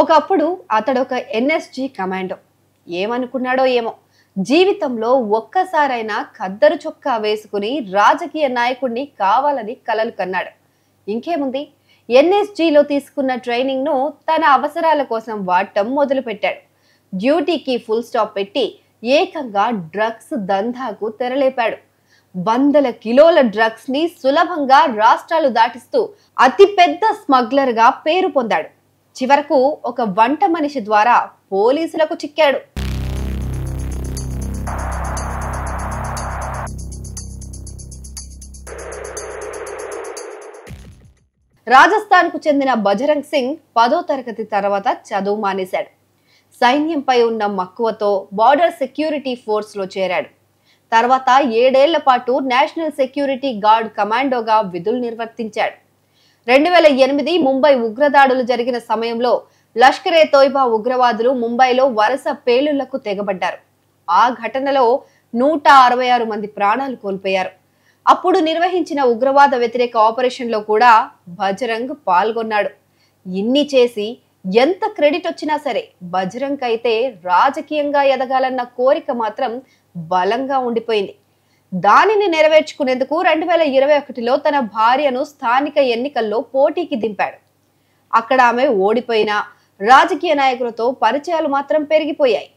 ఒకప్పుడు అతడొక NSG commando. ఏమనుకున్నాడో ఏమో, జీవితంలో ఒక్కసారైనా ఖద్దరు చొక్కా వేసుకుని రాజకీయ నాయకుడిని కావాలని కలలు కన్నాడు. ఇంకేముంది, ఎన్ఎస్జిలో తీసుకున్న ట్రైనింగ్ ను తన అవసరాల కోసం వాడటం మొదలుపెట్టాడు. డ్యూటీకి ఫుల్ స్టాప్ పెట్టి ఏకంగా డ్రగ్స్ దందాకు తెరలేపాడు. వందల కిలోల డ్రగ్స్ ని సులభంగా రాష్ట్రాలు దాటిస్తూ అతిపెద్ద స్మగ్లర్ గా పేరు పొందాడు. చివరకు ఒక వంట మనిషి ద్వారా పోలీసులకు చిక్కాడు. రాజస్థాన్ కు చెందిన బజరంగ్ సింగ్ 10వ తరగతి తర్వాత చదువు మానేశాడు. సైన్యంపై ఉన్న మక్కువతో బార్డర్ సెక్యూరిటీ ఫోర్స్ లో చేరాడు. తర్వాత 7 ఏళ్ల పాటు నేషనల్ సెక్యూరిటీ గార్డ్ కమాండోగా విధులు నిర్వర్తించాడు. 2008 ముంబై ఉగ్రదాడులు జరిగిన సమయంలో లష్కరే తోయిబా ఉగ్రవాదులు ముంబైలో వరుస పేలుళ్లకు తెగబడ్డారు. ఆ ఘటనలో 166 మంది ప్రాణాలు కోల్పోయారు. అప్పుడు నిర్వహించిన ఉగ్రవాద వ్యతిరేక ఆపరేషన్ లో కూడా బజరంగ్ పాల్గొన్నాడు. ఇన్ని చేసి ఎంత క్రెడిట్ వచ్చినా సరే, బజరంగ్ అయితే రాజకీయంగా ఎదగాలన్న కోరిక మాత్రం బలంగా ఉండిపోయింది. దానిని నెరవేర్చుకునేందుకు 2021లో తన భార్యను స్థానిక ఎన్నికల్లో పోటీకి దింపాడు. అక్కడ ఆమె ఓడిపోయినా రాజకీయ నాయకులతో పరిచయాలు మాత్రం పెరిగిపోయాయి.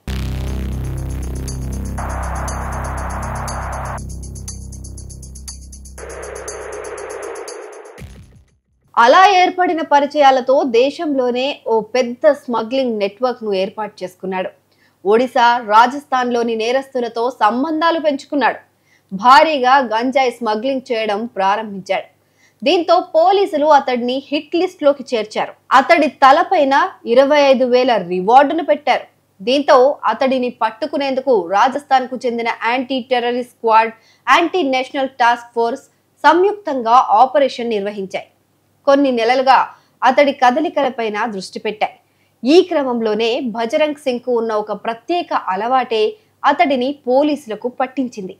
అలా ఏర్పడిన పరిచయాలతో దేశంలోనే ఓ పెద్ద స్మగ్లింగ్ నెట్వర్క్ ను ఏర్పాటు చేసుకున్నాడు. ఒడిశా, రాజస్థాన్లోని నేరస్తులతో సంబంధాలు పెంచుకున్నాడు. భారీగా గంజాయి స్మగ్లింగ్ చేయడం ప్రారంభించాడు. దీంతో పోలీసులు అతడిని హిట్ లిస్ట్ లోకి చేర్చారు. అతడి తలపైన 25,000 రివార్డును పెట్టారు. దీంతో అతడిని పట్టుకునేందుకు రాజస్థాన్ కు చెందిన anti terrorist squad, anti national task force సంయుక్తంగా ఆపరేషన్ నిర్వహించాయి. కొన్ని నెలలుగా అతడి కదలికలపైన దృష్టి పెట్టాయి. ఈ క్రమంలోనే బజరంగ్ సింగ్ కు ఉన్న ఒక ప్రత్యేక అలవాటే అతడిని పోలీసులకు పట్టించింది.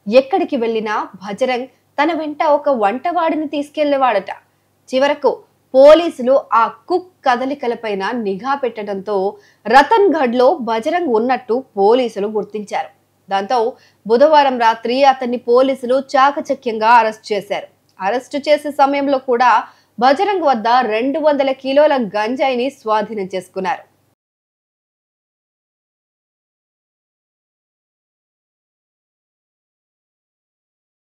ఎక్కడికి వెళ్ళినా బజరంగ్ తన వెంట ఒక వంటవాడిని తీసుకెళ్లేవాడట. చివరకు పోలీసులు ఆ కుక్ కదలికలపైన నిఘా పెట్టడంతో రతన్ గఢ్ లో బజరంగ్ ఉన్నట్టు పోలీసులు గుర్తించారు. దాంతో బుధవారం రాత్రి అతన్ని పోలీసులు చాకచక్యంగా అరెస్ట్ చేశారు. అరెస్టు చేసే సమయంలో కూడా బజరంగ్ వద్ద 200 కిలోల గంజాయిని స్వాధీనం చేసుకున్నారు.